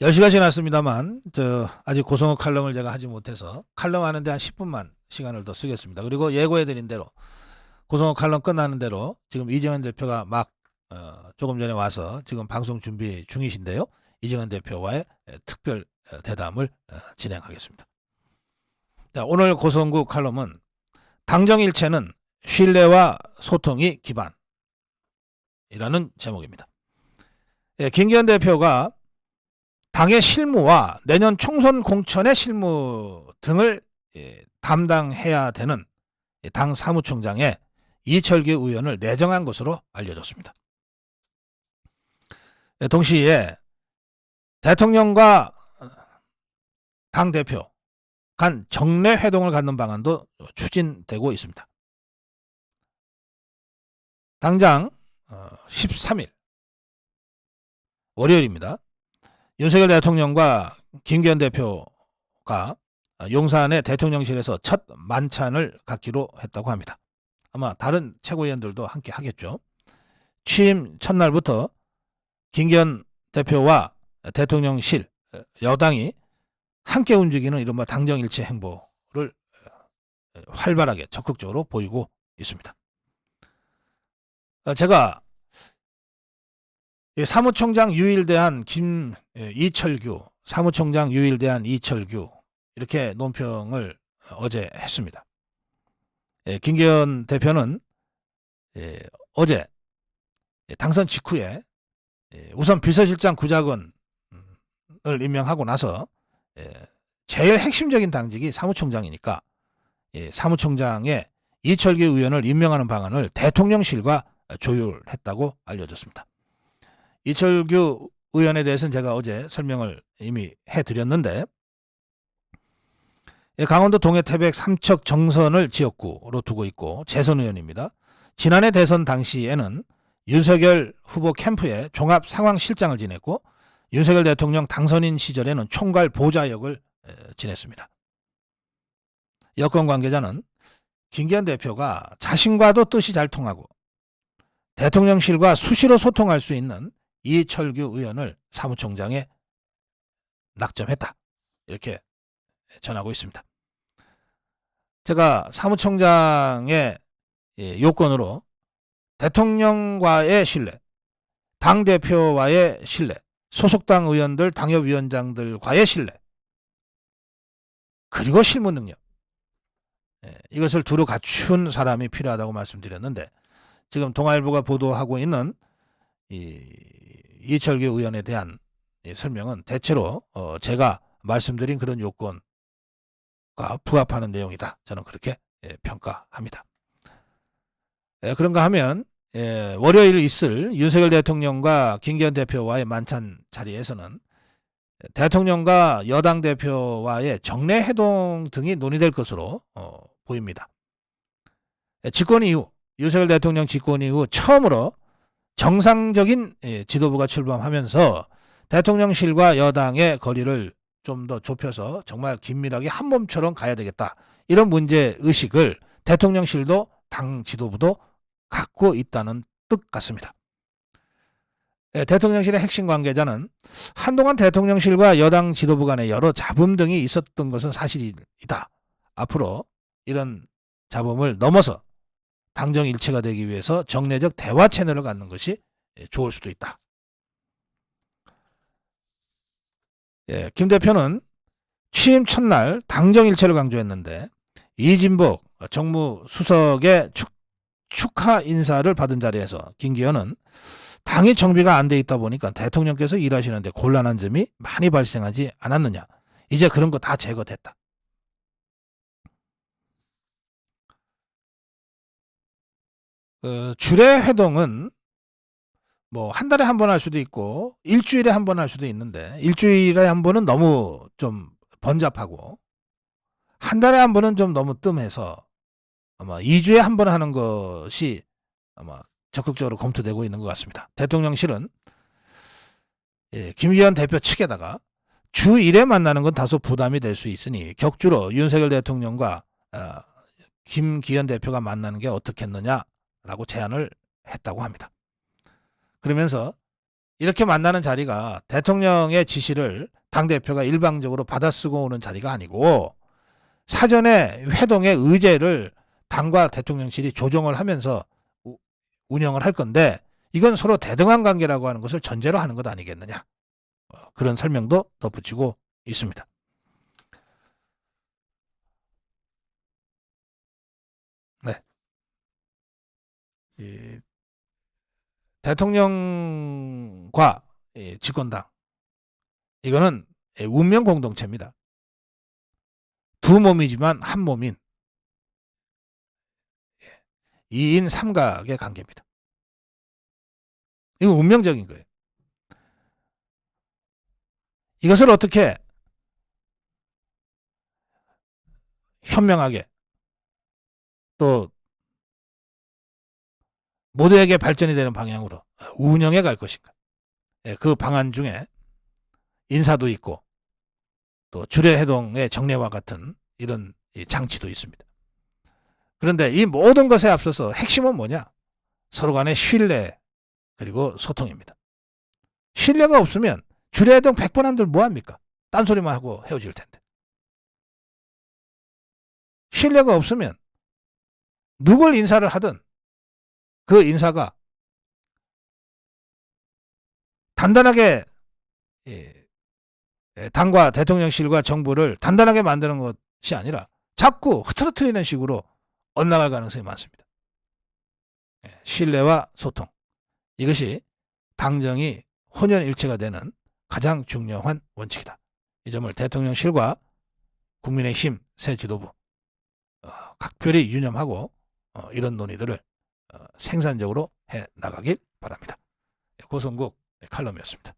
10시가 지났습니다만 아직 고성호 칼럼을 제가 하지 못해서 칼럼 하는데 한 10분만 시간을 더 쓰겠습니다. 그리고 예고해드린 대로 고성호 칼럼 끝나는 대로 지금 이정현 대표가 막 조금 전에 와서 지금 방송 준비 중이신데요. 이정현 대표와의 특별 대담을 진행하겠습니다. 자, 오늘 고성구 칼럼은 당정일체는 신뢰와 소통이 기반이라는 제목입니다. 김기현 대표가 당의 실무와 내년 총선 공천의 실무 등을 담당해야 되는 당 사무총장에 이철규 의원을 내정한 것으로 알려졌습니다. 동시에 대통령과 당대표 간 정례 회동을 갖는 방안도 추진되고 있습니다. 당장 13일 월요일입니다. 윤석열 대통령과 김기현 대표가 용산의 대통령실에서 첫 만찬을 갖기로 했다고 합니다. 아마 다른 최고위원들도 함께 하겠죠. 취임 첫날부터 김기현 대표와 대통령실 여당이 함께 움직이는 이른바 당정일체 행보를 활발하게 적극적으로 보이고 있습니다. 제가 사무총장 유일대한 이철규, 사무총장 유일대한 이철규 이렇게 논평을 어제 했습니다. 김기현 대표는 어제 당선 직후에 우선 비서실장 구자건을 임명하고 나서 제일 핵심적인 당직이 사무총장이니까 사무총장에 이철규 의원을 임명하는 방안을 대통령실과 조율했다고 알려졌습니다. 이철규 의원에 대해서는 제가 어제 설명을 이미 해드렸는데 강원도 동해 태백 삼척 정선을 지역구로 두고 있고 재선 의원입니다. 지난해 대선 당시에는 윤석열 후보 캠프에 종합상황실장을 지냈고 윤석열 대통령 당선인 시절에는 총괄 보좌역을 지냈습니다. 여권 관계자는 김기현 대표가 자신과도 뜻이 잘 통하고 대통령실과 수시로 소통할 수 있는 이철규 의원을 사무총장에 낙점했다. 이렇게 전하고 있습니다. 제가 사무총장의 요건으로 대통령과의 신뢰, 당대표와의 신뢰, 소속당 의원들, 당협위원장들과의 신뢰, 그리고 실무 능력, 이것을 두루 갖춘 사람이 필요하다고 말씀드렸는데 지금 동아일보가 보도하고 있는 이철규 의원에 대한 설명은 대체로 제가 말씀드린 그런 요건과 부합하는 내용이다. 저는 그렇게 평가합니다. 그런가 하면 월요일 있을 윤석열 대통령과 김기현 대표와의 만찬 자리에서는 대통령과 여당 대표와의 정례 회동 등이 논의될 것으로 보입니다. 집권 이후 윤석열 대통령 집권 이후 처음으로 정상적인 지도부가 출범하면서 대통령실과 여당의 거리를 좀 더 좁혀서 정말 긴밀하게 한 몸처럼 가야 되겠다. 이런 문제의식을 대통령실도 당 지도부도 갖고 있다는 뜻 같습니다. 대통령실의 핵심 관계자는 한동안 대통령실과 여당 지도부 간에 여러 잡음 등이 있었던 것은 사실이다. 앞으로 이런 잡음을 넘어서 당정일체가 되기 위해서 정례적 대화 채널을 갖는 것이 좋을 수도 있다. 김 대표는 취임 첫날 당정일체를 강조했는데 이진복 정무수석의 축하 인사를 받은 자리에서 김기현은 당이 정비가 안 돼 있다 보니까 대통령께서 일하시는데 곤란한 점이 많이 발생하지 않았느냐. 이제 그런 거 다 제거됐다. 주례 회동은 뭐 한 달에 한 번 할 수도 있고 일주일에 한 번 할 수도 있는데 일주일에 한 번은 너무 좀 번잡하고 한 달에 한 번은 좀 너무 뜸해서 아마 2주에 한 번 하는 것이 아마 적극적으로 검토되고 있는 것 같습니다. 대통령실은 김기현 대표 측에다가 주 1회 만나는 건 다소 부담이 될 수 있으니 격주로 윤석열 대통령과 김기현 대표가 만나는 게 어떻겠느냐라고 제안을 했다고 합니다. 그러면서 이렇게 만나는 자리가 대통령의 지시를 당대표가 일방적으로 받아쓰고 오는 자리가 아니고 사전에 회동의 의제를 당과 대통령실이 조정을 하면서 운영을 할 건데 이건 서로 대등한 관계라고 하는 것을 전제로 하는 것 아니겠느냐. 그런 설명도 덧붙이고 있습니다. 네. 이 대통령과 집권당 이거는 운명 공동체입니다. 두 몸이지만 한 몸인 2인 삼각의 관계입니다. 이건 운명적인 거예요. 이것을 어떻게 현명하게 또 모두에게 발전이 되는 방향으로 운영해 갈 것인가. 그 방안 중에 인사도 있고 또 주례회동의 정례와 같은 이런 장치도 있습니다. 그런데 이 모든 것에 앞서서 핵심은 뭐냐? 서로 간의 신뢰 그리고 소통입니다. 신뢰가 없으면 주례회동 100번 한들 뭐합니까? 딴소리만 하고 헤어질 텐데. 신뢰가 없으면 누굴 인사를 하든 그 인사가 단단하게 당과 대통령실과 정부를 단단하게 만드는 것이 아니라 자꾸 흐트러뜨리는 식으로 엇나갈 가능성이 많습니다. 신뢰와 소통 이것이 당정이 혼연일체가 되는 가장 중요한 원칙이다. 이 점을 대통령실과 국민의힘 새 지도부 각별히 유념하고 이런 논의들을 생산적으로 해 나가길 바랍니다. 고성국 칼럼이었습니다.